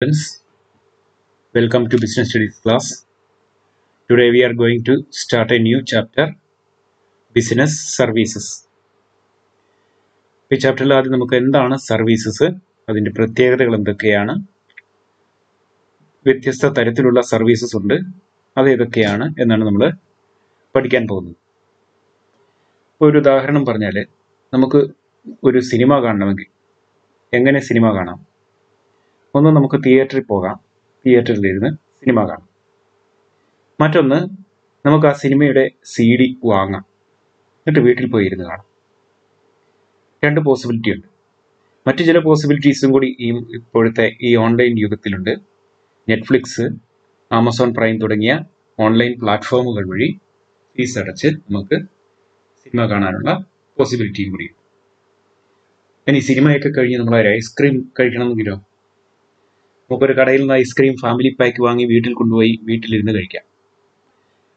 Friends, welcome to Business Studies class. Today we are going to start a new chapter, Business Services. ഈ ചാപ്റ്ററിൽ ആദ്യം നമുക്ക് എന്താണ് services, അതിൻ്റെ പ്രത്യേകതകൾ എന്തൊക്കെയാണ്, വ്യത്യസ്ത തരത്തിലുള്ള സർവീസസ് ഉണ്ട്, അത് ഏതൊക്കെയാണ് എന്നാണ് നമ്മൾ പഠിക്കാൻ പോകുന്നത്. ഒരു ഉദാഹരണം പറഞ്ഞാൽ, നമുക്ക് ഒരു സിനിമ കാണണമെങ്കിൽ എങ്ങനെ സിനിമ കാണാം? ഒന്ന്, നമുക്ക് തിയേറ്ററിൽ പോകാം, തിയേറ്ററിലിരുന്ന് സിനിമ കാണാം. മറ്റൊന്ന്, നമുക്ക് ആ സിനിമയുടെ CD വാങ്ങാം, എന്നിട്ട് വീട്ടിൽ പോയി ഇരുന്ന് കാണാം. രണ്ട് പോസിബിലിറ്റി ഉണ്ട്. മറ്റു ചില പോസിബിലിറ്റീസും കൂടി ഇപ്പോഴത്തെ ഈ ഓൺലൈൻ യുഗത്തിലുണ്ട്. നെറ്റ്ഫ്ലിക്സ്, ആമസോൺ പ്രൈം തുടങ്ങിയ ഓൺലൈൻ പ്ലാറ്റ്ഫോമുകൾ വഴി ഫീസ് അടച്ച് നമുക്ക് സിനിമ കാണാനുള്ള പോസിബിലിറ്റിയും കൂടി. ഇനി സിനിമയൊക്കെ കഴിഞ്ഞ് നമ്മൾ ഒരു ഐസ്ക്രീം കഴിക്കണമെങ്കിലോ, നമുക്കൊരു കടയിൽ നിന്ന് ഐസ്ക്രീം ഫാമിലി പാക്ക് വാങ്ങി വീട്ടിൽ കൊണ്ടുപോയി വീട്ടിലിരുന്ന് കഴിക്കാം.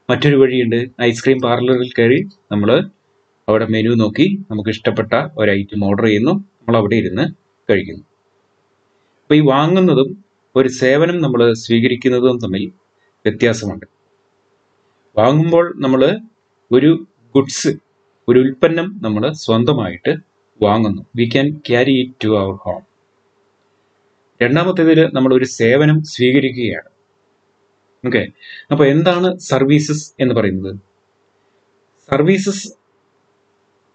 മറ്റൊരു വഴിയുണ്ട്, ഐസ്ക്രീം പാർലറിൽ കയറി നമ്മൾ അവിടെ മെനു നോക്കി നമുക്ക് ഇഷ്ടപ്പെട്ട ഒരു ഐറ്റം ഓർഡർ ചെയ്യുന്നു, നമ്മൾ അവിടെ ഇരുന്ന് കഴിക്കുന്നു. അപ്പോൾ ഈ വാങ്ങുന്നതും ഒരു സേവനം നമ്മൾ സ്വീകരിക്കുന്നതും തമ്മിൽ വ്യത്യാസമുണ്ട്. വാങ്ങുമ്പോൾ നമ്മൾ ഒരു ഗുഡ്സ്, ഒരു ഉൽപ്പന്നം നമ്മൾ സ്വന്തമായിട്ട് വാങ്ങുന്നു. We can carry it to our home. രണ്ടാമത്തേതിൽ നമ്മൾ ഒരു സേവനം സ്വീകരിക്കുകയാണ്. ഓക്കെ, അപ്പോൾ എന്താണ് സർവീസസ് എന്ന് പറയുന്നത്? Services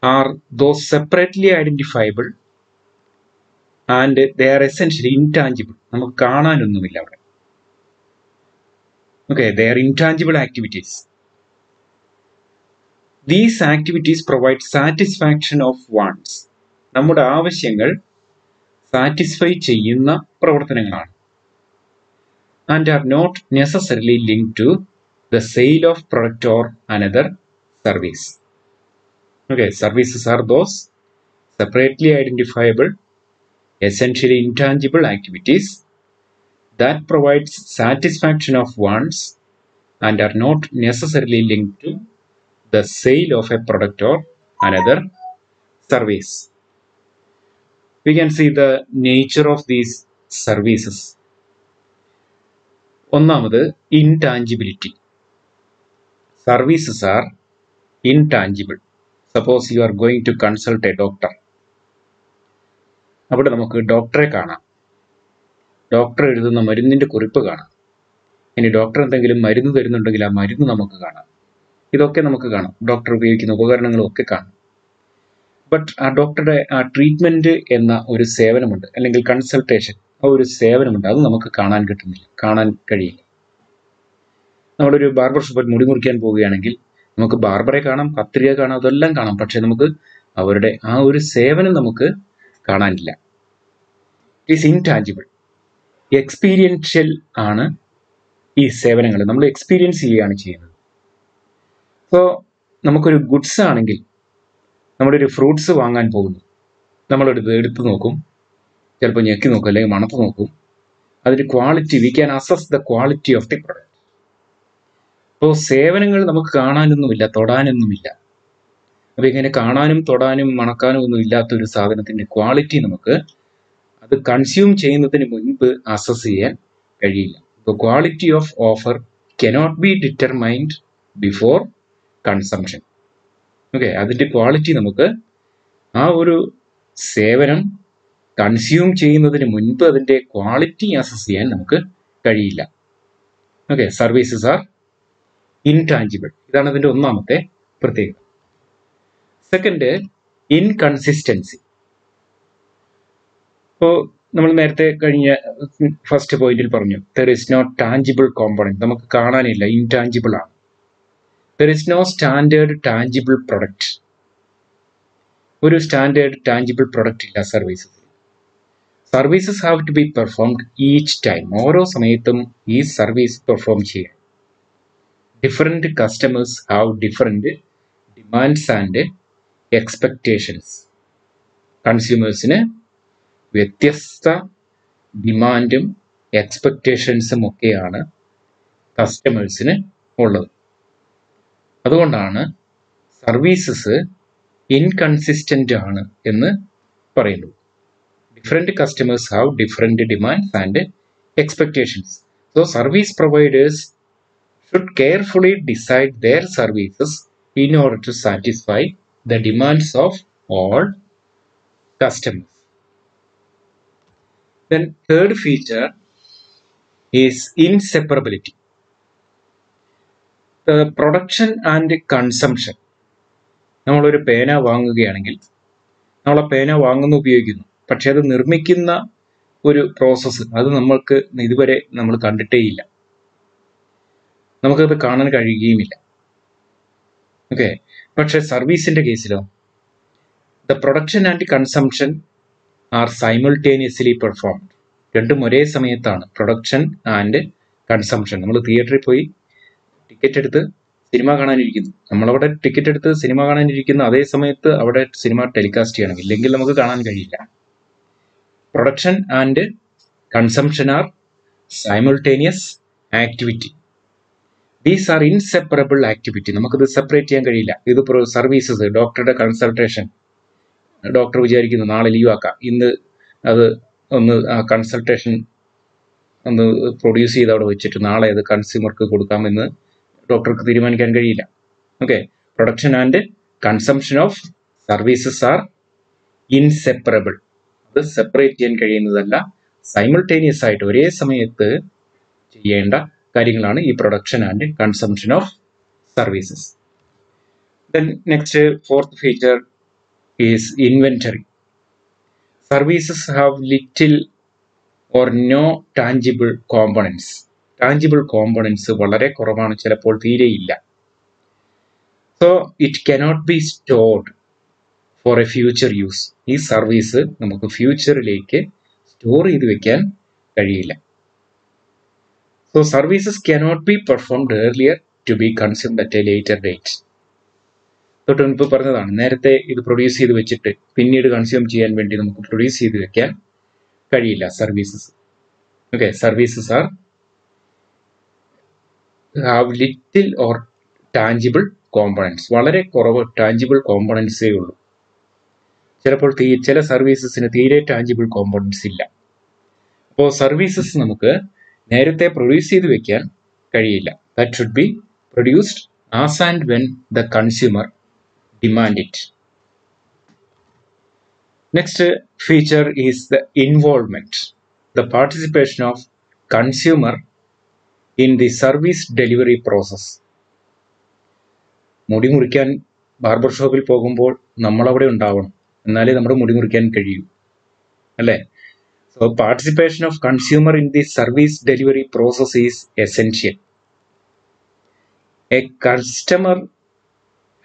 are those separately identifiable and they are essentially intangible. നമുക്ക് കാണാനൊന്നുമില്ല അവിടെ. Okay, they are intangible activities. These activities provide satisfaction of wants. നമ്മുടെ ആവശ്യങ്ങൾ സാറ്റിസ്ഫൈ ചെയ്യുന്ന പ്രവർത്തനങ്ങളാണ്. And are not necessarily linked to the sale of product or another service. Okay, services are those separately identifiable, essentially intangible activities that provides satisfaction of wants and are not necessarily linked to the sale of a product or another service. We can see the nature of these services. ഒന്നാമത്, intangibility. Services are intangible. Suppose you are going to consult a doctor. അവിടെ നമുക്ക് ഡോക്ടറെ കാണാം, doctor എഴുതുന്ന മരുന്നിൻ്റെ കുറിപ്പ് കാണാം. ഇനി ഡോക്ടർ എന്തെങ്കിലും മരുന്ന് തരുന്നുണ്ടെങ്കിൽ ആ മരുന്ന് നമുക്ക് കാണാം. ഇതൊക്കെ നമുക്ക് കാണാം. ഡോക്ടർ ഉപയോഗിക്കുന്ന ഉപകരണങ്ങളും ഒക്കെ കാണാം. ബട്ട് ആ ഡോക്ടറുടെ ആ ട്രീറ്റ്മെൻറ്റ് എന്ന ഒരു സേവനമുണ്ട്, അല്ലെങ്കിൽ കൺസൾട്ടേഷൻ, ആ ഒരു സേവനമുണ്ട്. അത് നമുക്ക് കാണാൻ കഴിയില്ല. നമ്മളൊരു ബാർബർ ഷോപ്പിൽ മുടി മുറിക്കാൻ പോവുകയാണെങ്കിൽ നമുക്ക് ബാർബറെ കാണാം, കത്രിക കാണാം, അതെല്ലാം കാണാം. പക്ഷെ നമുക്ക് അവരുടെ ആ ഒരു സേവനം നമുക്ക് കാണാനില്ല. It is intangible. എക്സ്പീരിയൻഷ്യൽ ആണ് ഈ സേവനങ്ങൾ, നമ്മൾ എക്സ്പീരിയൻസ് ചെയ്യുകയാണ് ചെയ്യുന്നത്. അപ്പോൾ നമുക്കൊരു ഗുഡ്സ് ആണെങ്കിൽ, നമ്മളൊരു ഫ്രൂട്ട്സ് വാങ്ങാൻ പോകുന്നു, എടുത്ത് നോക്കും, ചിലപ്പോൾ ഞെക്കി നോക്കും, അല്ലെങ്കിൽ മണത്ത് നോക്കും. അതിൻ്റെ quality, we can assess the quality of the product. അപ്പോൾ സേവനങ്ങൾ നമുക്ക് കാണാനൊന്നുമില്ല, തൊടാനൊന്നുമില്ല. അപ്പോൾ ഇങ്ങനെ കാണാനും തൊടാനും മണക്കാനും ഒന്നും ഇല്ലാത്തൊരു സാധനത്തിൻ്റെ ക്വാളിറ്റി നമുക്ക് അത് കൺസ്യൂം ചെയ്യുന്നതിന് മുൻപ് അസസ് ചെയ്യാൻ കഴിയില്ല. ഇപ്പോൾ quality of offer cannot be determined before consumption. Okay, അതിൻ്റെ ക്വാളിറ്റി നമുക്ക് ആ ഒരു സേവനം കൺസ്യൂം ചെയ്യുന്നതിന് മുൻപ് അതിൻ്റെ ക്വാളിറ്റി അസസ് ചെയ്യാൻ നമുക്ക് കഴിയില്ല. Okay, services are intangible. ഇതാണ് അതിൻ്റെ ഒന്നാമത്തെ പ്രത്യേകത. Second, inconsistency. ഇപ്പോൾ നമ്മൾ നേരത്തെ കഴിഞ്ഞ ഫസ്റ്റ് പോയിന്റിൽ പറഞ്ഞു, there is no tangible component. നമുക്ക് കാണാനില്ല, ഇൻടാഞ്ചിബിൾ ആണ്. There is no standard tangible product. ഒരു സ്റ്റാൻഡേർഡ് ടാഞ്ചിബിൾ പ്രൊഡക്റ്റ് ഇല്ല services. Services have to be performed each time. ഓരോ സമയത്തും ഈ സർവീസ് പെർഫോം ചെയ്യാം. Different customers have different demands and expectations. കൺസ്യൂമേഴ്സിന് വ്യത്യസ്ത ഡിമാൻഡും എക്സ്പെക്റ്റേഷൻസും ഒക്കെയാണ് കസ്റ്റമേഴ്സിന് ഉള്ളത്. അതുകൊണ്ടാണ് സർവീസസ് ഇൻകൺസിസ്റ്റൻ്റ് ആണ് എന്ന് പറയുന്നത്. Different customers have different demands and expectations. So service providers should carefully decide their services in order to satisfy the demands of all customers. Then third feature is inseparability. The production and consumption. നമ്മളൊരു പേന വാങ്ങുകയാണെങ്കിൽ നമ്മൾ ആ പേന ഉപയോഗിക്കുന്നു, പക്ഷെ അത് നിർമ്മിക്കുന്ന ഒരു പ്രോസസ്സ് അത് നമ്മൾക്ക് ഇതുവരെ നമ്മൾ കണ്ടിട്ടേയില്ല, നമുക്കത് കാണാൻ കഴിയുകയുമില്ല. ഓക്കെ, പക്ഷെ സർവീസിന്റെ കേസിലോ the production and consumption are simultaneously performed. രണ്ടും ഒരേ സമയത്താണ്, പ്രൊഡക്ഷൻ ആൻഡ് കൺസംഷൻ. നമ്മൾ തിയേറ്ററിൽ പോയി ടിക്കറ്റ് എടുത്ത് സിനിമ കാണാനിരിക്കുന്നു, നമ്മളവിടെ ടിക്കറ്റ് എടുത്ത് സിനിമ കാണാനിരിക്കുന്ന അതേ സമയത്ത് അവിടെ സിനിമ ടെലികാസ്റ്റ് ചെയ്യണം, ഇല്ലെങ്കിൽ നമുക്ക് കാണാൻ കഴിയില്ല. Production and consumption are simultaneous activity. These are inseparable activity. നമുക്കത് സെപ്പറേറ്റ് ചെയ്യാൻ കഴിയില്ല. ഇത് സർവീസസ്, ഡോക്ടറുടെ കൺസൾട്ടേഷൻ, ഡോക്ടർ വിചാരിക്കുന്നു നാളെ ലീവ് ആക്കാം, ഇന്ന് അത് ഒന്ന് ആ കൺസൾട്ടേഷൻ ഒന്ന് പ്രൊഡ്യൂസ് ചെയ്ത് അവിടെ വെച്ചിട്ട് നാളെ അത് കൺസ്യൂമർക്ക് കൊടുക്കാമെന്ന് ഡോക്ടർക്ക് തീരുമാനിക്കാൻ കഴിയില്ല. Okay, production and consumption of services are inseparable. അത് സെപ്പറേറ്റ് ചെയ്യാൻ കഴിയുന്നതല്ല, സൈമിൾട്ടേനിയസ് ആയിട്ട് ഒരേ സമയത്ത് ചെയ്യേണ്ട കാര്യങ്ങളാണ് ഈ production and consumption of services. Then next fourth feature is inventory. Services have little or no tangible components. Tangible components വളരെ കുറവാണ്, ചിലപ്പോൾ തീരെയില്ല. So it cannot be stored for a future use. ഈ സർവീസ് നമുക്ക് ഫ്യൂച്ചറിലേക്ക് സ്റ്റോർ ചെയ്ത് വെക്കാൻ കഴിയില്ല. So services cannot be performed earlier to be consumed at a later date. തൊട്ട് മുൻപ് പറഞ്ഞതാണ്, നേരത്തെ ഇത് പ്രൊഡ്യൂസ് ചെയ്ത് വെച്ചിട്ട് പിന്നീട് കൺസ്യൂം ചെയ്യാൻ വേണ്ടി നമുക്ക് പ്രൊഡ്യൂസ് ചെയ്ത് വെക്കാൻ കഴിയില്ല services. Okay, services are have little or tangible components. വളരെ കുറവ് ടാഞ്ചിബിൾ കോമ്പണൻസേ ഉള്ളൂ. ചിലപ്പോൾ ചില സർവീസസിന് തീരെ ടാഞ്ചിബിൾ കോമ്പണൻസ് ഇല്ല. അപ്പോൾ സർവീസസ് നമുക്ക് നേരത്തെ പ്രൊഡ്യൂസ് ചെയ്ത് വെക്കാൻ കഴിയില്ല. That should be produced as and when the consumer demand it. Next feature is the involvement, the participation of consumer in the service delivery process. മുടി മുറിക്കാൻ ബാർബർ ഷോപ്പിൽ പോകുമ്പോൾ നമ്മളവിടെ ഉണ്ടാവണം, എന്നാലേ നമ്മുടെ മുടി മുറിക്കാൻ കഴിയൂ, അല്ലേ? So participation of consumer in the service delivery process is essential. A customer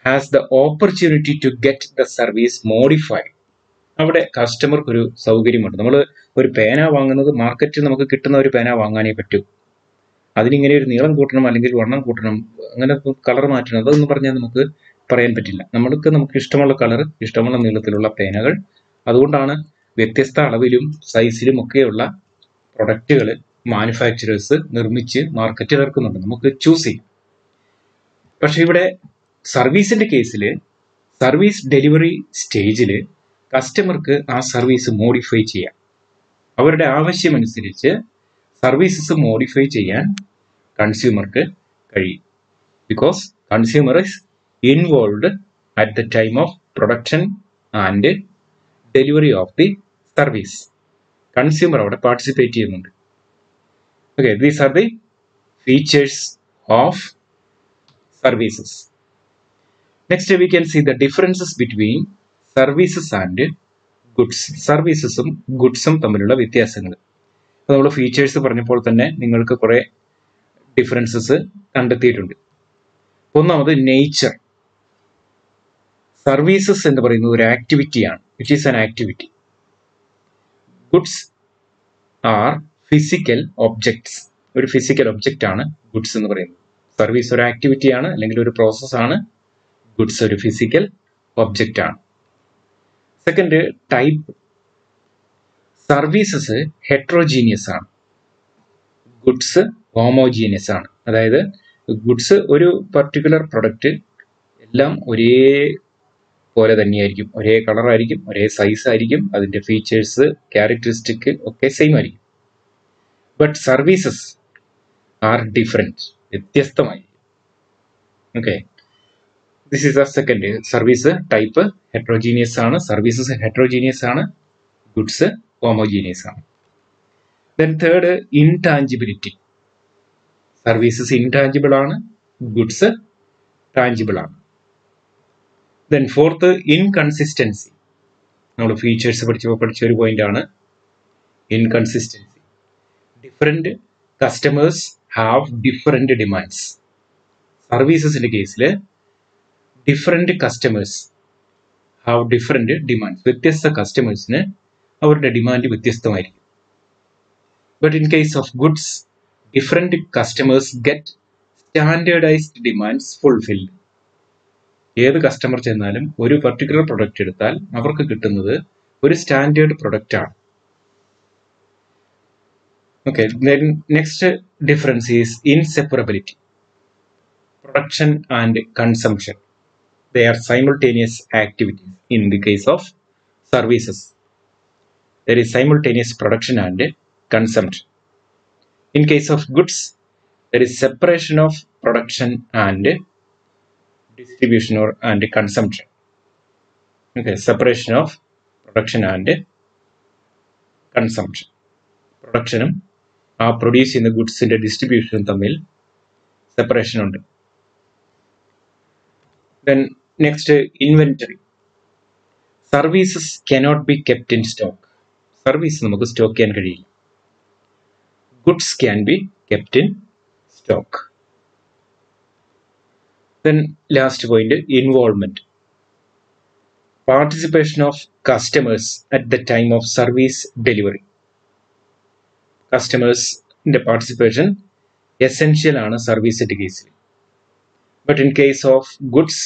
has the opportunity to get the service modified. അവിടെ കസ്റ്റമർക്ക് ഒരു സൗകര്യമുണ്ട്. നമ്മൾ ഒരു പേന വാങ്ങുന്നത് മാർക്കറ്റിൽ നമുക്ക് കിട്ടുന്ന ഒരു പേന വാങ്ങാനേ പറ്റൂ. അതിനിങ്ങനെ ഒരു നീളം കൂട്ടണം അല്ലെങ്കിൽ വണ്ണം കൂട്ടണം, അങ്ങനെ കളർ മാറ്റണം, അതൊന്നും പറഞ്ഞാൽ നമുക്ക് പറയാൻ പറ്റില്ല. നമുക്ക് ഇഷ്ടമുള്ള കളർ, ഇഷ്ടമുള്ള നീളത്തിലുള്ള പേനകൾ. അതുകൊണ്ടാണ് വ്യത്യസ്ത അളവിലും സൈസിലും ഒക്കെയുള്ള പ്രൊഡക്റ്റുകൾ മാനുഫാക്ചറേഴ്സ് നിർമ്മിച്ച് മാർക്കറ്റിൽ ഇറക്കുന്നുണ്ട്, നമുക്ക് ചൂസ് ചെയ്യാം. പക്ഷെ ഇവിടെ സർവീസിന്റെ കേസിൽ സർവീസ് ഡെലിവറി സ്റ്റേജിൽ കസ്റ്റമർക്ക് ആ സർവീസ് മോഡിഫൈ ചെയ്യാം. അവരുടെ ആവശ്യമനുസരിച്ച് സർവീസസ് മോഡിഫൈ ചെയ്യാൻ കൺസ്യൂമർക്ക് കഴിയും. Because consumer is involved at the time of production and delivery of the service. Consumer അവിടെ പാർട്ടിസിപ്പേറ്റ് ചെയ്യുന്നുണ്ട്. Okay, these are the features of services. Next we can see the differences between services and goods. സർവീസസും ഗുഡ്സും തമ്മിലുള്ള വ്യത്യാസങ്ങൾ. അപ്പോൾ നമ്മൾ features പറഞ്ഞപ്പോൾ തന്നെ നിങ്ങൾക്ക് കുറേ ഡിഫറൻസസ് കണ്ടെത്തിയിട്ടുണ്ട്. ഒന്നാമത് നേച്ചർ. സർവീസസ് എന്ന് പറയുന്നത് ഒരു ആക്ടിവിറ്റിയാണ്. It is an activity. Goods are physical objects. ഒരു ഫിസിക്കൽ ഒബ്ജക്റ്റ് ആണ് ഗുഡ്സ് എന്ന് പറയുന്നത്. സർവീസ് ഒരു ആക്ടിവിറ്റിയാണ് അല്ലെങ്കിൽ ഒരു പ്രോസസ്സാണ്. ഗുഡ്സ് ഒരു ഫിസിക്കൽ ഒബ്ജക്റ്റ് ആണ്. Second, type. സർവീസസ് ഹെട്രോജീനിയസ് ആണ്, ഗുഡ്സ് ഹോമോജീനിയസ് ആണ്. അതായത് ഗുഡ്സ് ഒരു പർട്ടിക്കുലർ പ്രൊഡക്റ്റ് എല്ലാം ഒരേ പോലെ തന്നെയായിരിക്കും, ഒരേ കളറായിരിക്കും, ഒരേ സൈസ് ആയിരിക്കും, അതിൻ്റെ ഫീച്ചേഴ്സ് ക്യാരക്ടറിസ്റ്റിക് ഒക്കെ സെയിം ആയിരിക്കും. ബട്ട് സർവീസസ് ആർ ഡിഫറെൻറ്റ്, വ്യത്യസ്തമായി. Okay, this is the second. Service type heterogeneous ആണ്, സർവീസസ് ഹെട്രോജീനിയസ് ആണ്, ഗുഡ്സ് ഹോമോജീനിയസ് ആണ്. Then third, intangibility. Services intangible ആണ്, ഗുഡ്സ് ടാഞ്ചിബിൾ ആണ്. Then fourth, inconsistency. നമ്മൾ ഫീച്ചേഴ്സ് പഠിച്ച ഒരു പോയിന്റ് ആണ് inconsistency. Different customers have different demands. സർവീസസിന്റെ കേസിൽ different customers have different demands. വ്യത്യസ്ത കസ്റ്റമേഴ്സിന് അവരുടെ ഡിമാൻഡ് വ്യത്യസ്തമായിരിക്കും. But in case of goods, different customers get standardised demands fulfilled. ഏത് കസ്റ്റമർ ചെന്നാലും ഒരു പർട്ടിക്കുലർ പ്രൊഡക്റ്റ് എടുത്താൽ അവർക്ക് കിട്ടുന്നത് ഒരു സ്റ്റാൻഡേർഡ് പ്രൊഡക്റ്റ് ആണ്. Okay, then next difference is inseparability. Production and consumption, they are simultaneous activities. In the case of services, there is simultaneous production and consumption. In case of goods, there is separation of production and distribution and consumption. Okay, separation of production and consumption. Production ആ produce ചെയ്യുന്ന ഗുഡ്സിന്റെ ഡിസ്ട്രിബ്യൂഷനും തമ്മിൽ separation ഉണ്ട്. Then next, inventory. Services cannot be kept in stock. Service നമുക്ക് stock ചെയ്യാൻ കഴിയില്ല. Goods can be kept in stock. Then last point, involvement. Participation of customers at the time of service delivery. കസ്റ്റമേഴ്സിന്റെ participation essential ആണ് സർവീസിന്റെ കേസിൽ. But in case of goods,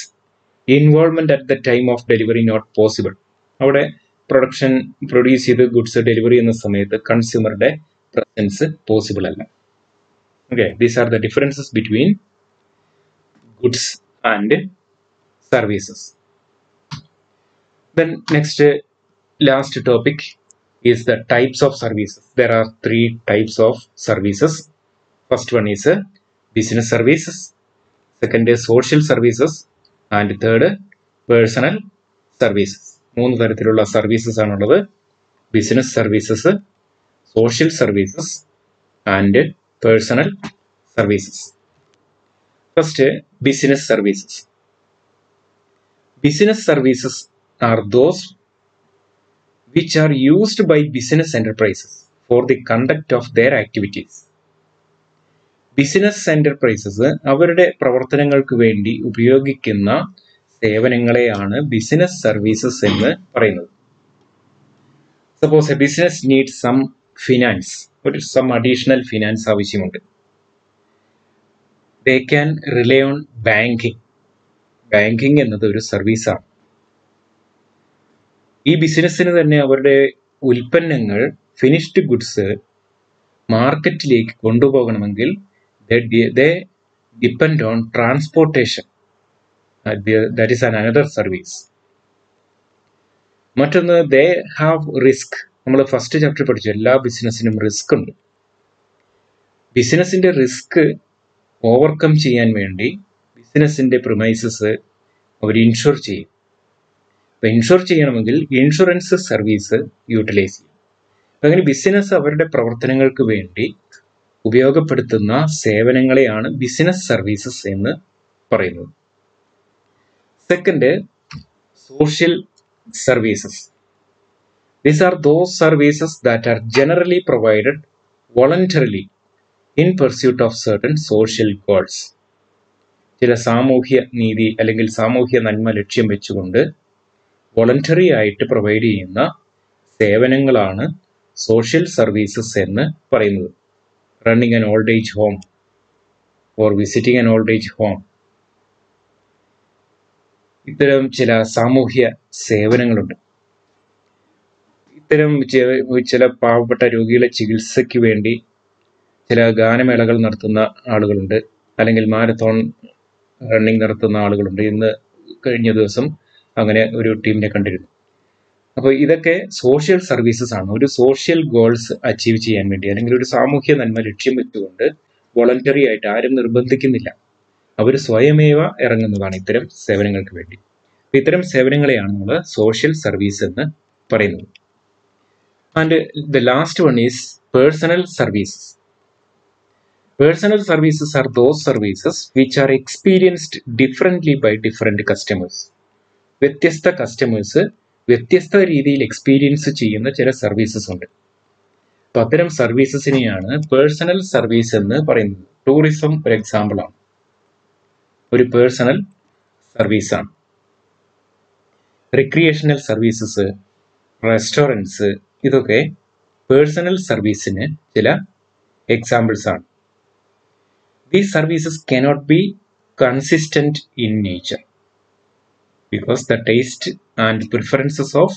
involvement at the time of delivery not possible. അവിടെ produce ചെയ്ത് goods delivery ചെയ്യുന്ന സമയത്ത് കൺസ്യൂമറുടെ presence possible അല്ല. Okay, these are the differences between goods and services. Then next, last topic is the types of services. There are 3 types of services. First one is business services, second is social services, and third personal services. 3 തരത്തിലുള്ള services ആണുള്ളത്. Business services, social services and personal services. First, business services. Business services are those which are used by business enterprises for the conduct of their activities. Business enterprises അവരുടെ പ്രവർത്തനങ്ങൾക്ക് വേണ്ടി ഉപയോഗിക്കുന്ന സേവനങ്ങളെയാണ് business services എന്ന് പറയുന്നത്. Suppose a business need some finance, some additional finance ആവശ്യമുണ്ട്. They can rely on banking. Banking എന്നത് ഒരു സർവീസാണ്. ഈ ബിസിനസ്സിന് തന്നെ അവരുടെ ഉൽപ്പന്നങ്ങൾ, ഫിനിഷ്ഡ് ഗുഡ്സ് മാർക്കറ്റിലേക്ക് കൊണ്ടുപോകണമെങ്കിൽ they depend on transportation. That is another service. മറ്റൊന്ന്, they have risk. നമ്മൾ ഫസ്റ്റ് ചാപ്റ്റർ പഠിച്ചു, എല്ലാ ബിസിനസ്സിനും റിസ്ക് ഉണ്ട്. ബിസിനസ്സിന്റെ റിസ്ക് ഓവർകം ചെയ്യാൻ വേണ്ടി ബിസിനസ്സിന്റെ പ്രിമൈസസ് അവർ ഇൻഷുർ ചെയ്യും. അപ്പോൾ ഇൻഷുർ ചെയ്യണമെങ്കിൽ ഇൻഷുറൻസ് സർവീസ് യൂട്ടിലൈസ് ചെയ്യും. അങ്ങനെ ബിസിനസ് അവരുടെ പ്രവർത്തനങ്ങൾക്ക് വേണ്ടി ഉപയോഗപ്പെടുത്തുന്ന സേവനങ്ങളെയാണ് ബിസിനസ് സർവീസസ് എന്ന് പറയുന്നത്. Second, social services. These are those services that are generally provided voluntarily in pursuit of certain social goals. ചില സാമൂഹ്യ നീതി അല്ലെങ്കിൽ സാമൂഹ്യ നന്മ ലക്ഷ്യം വെച്ചുകൊണ്ട് വോളണ്ടറി ആയിട്ട് പ്രൊവൈഡ് ചെയ്യുന്ന സേവനങ്ങളാണ് സോഷ്യൽ സർവീസസ് എന്ന് പറയുന്നത്. Running an old age home or visiting an old age home, ഇത്തരം ചില സാമൂഹ്യ സേവനങ്ങളുണ്ട്. ഇത്തരം ചില പാവപ്പെട്ട രോഗികളെ ചികിത്സയ്ക്ക് വേണ്ടി ചില ഗാനമേളകൾ നടത്തുന്ന ആളുകളുണ്ട്, അല്ലെങ്കിൽ മാരത്തോൺ റണ്ണിങ് നടത്തുന്ന ആളുകളുണ്ട്. ഇന്ന് കഴിഞ്ഞ ദിവസം അങ്ങനെ ഒരു ടീമിനെ കണ്ടിരുന്നു. അപ്പോൾ ഇതൊക്കെ സോഷ്യൽ സർവീസസ് ആണ്. ഒരു സോഷ്യൽ ഗോൾസ് അച്ചീവ് ചെയ്യാൻ വേണ്ടി, അല്ലെങ്കിൽ ഒരു സാമൂഹ്യ നന്മ ലക്ഷ്യം വെച്ചുകൊണ്ട് വോളണ്ടറി ആയിട്ട് ആരും നിർബന്ധിക്കുന്നില്ല, അവർ സ്വയമേവ ഇറങ്ങുന്നതാണ് ഇത്തരം സേവനങ്ങൾക്ക് വേണ്ടി. ഇത്തരം സേവനങ്ങളെയാണ് നമ്മൾ സോഷ്യൽ സർവീസ് എന്ന് പറയുന്നത്. And the last one is personal services. Personal services are those services which are experienced differently by different customers. വ്യത്യസ്ത കസ്റ്റമേഴ്സ് വ്യത്യസ്ത രീതിയിൽ എക്സ്പീരിയൻസ് ചെയ്യുന്ന ചില സർവീസസ് ഉണ്ട്. അപ്പം അത്തരം സർവീസസിനെയാണ് പേഴ്സണൽ സർവീസ് എന്ന് പറയുന്നത്. ടൂറിസം ഒരു എക്സാമ്പിൾ ആണ്, ഒരു പേഴ്സണൽ സർവീസാണ്. റിക്രിയേഷണൽ സർവീസസ്, റെസ്റ്റോറൻറ്റ്സ്, ഇതൊക്കെ പേഴ്സണൽ സർവീസിന് ചില എക്സാമ്പിൾസ് ആണ്. These services cannot be consistent in nature because the taste and preferences of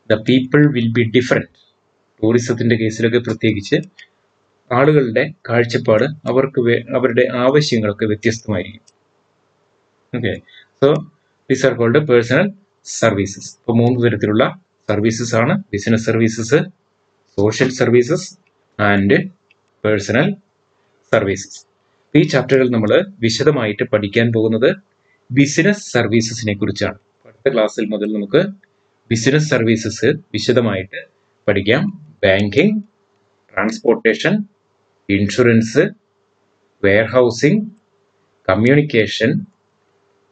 the people will be different. ടൂറിസത്തിന്റെ കേസിലൊക്കെ പ്രത്യേകിച്ച് ആളുകളുടെ കാഴ്ചപ്പാട്, അവരുടെ ആവശ്യങ്ങളൊക്കെ വ്യത്യസ്തമായിരിക്കും. Okay, so these are called personal services. ഇപ്പോൾ 3 തരത്തിലുള്ള സർവീസസ് ആണ്: business services, social services and personal services. ഈ ചാപ്റ്ററിൽ നമ്മൾ വിശദമായിട്ട് പഠിക്കാൻ പോകുന്നത് ബിസിനസ് സർവീസസിനെ കുറിച്ചാണ്. അടുത്ത ക്ലാസ്സിൽ മുതൽ നമുക്ക് ബിസിനസ് സർവീസസ് വിശദമായിട്ട് പഠിക്കാം. Banking, transportation, insurance, warehousing, communication,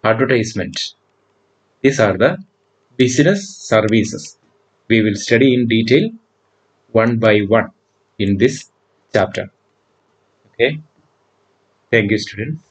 advertisement. These are the business services. We will study in detail one by one in this chapter. Okay. Thank you, students.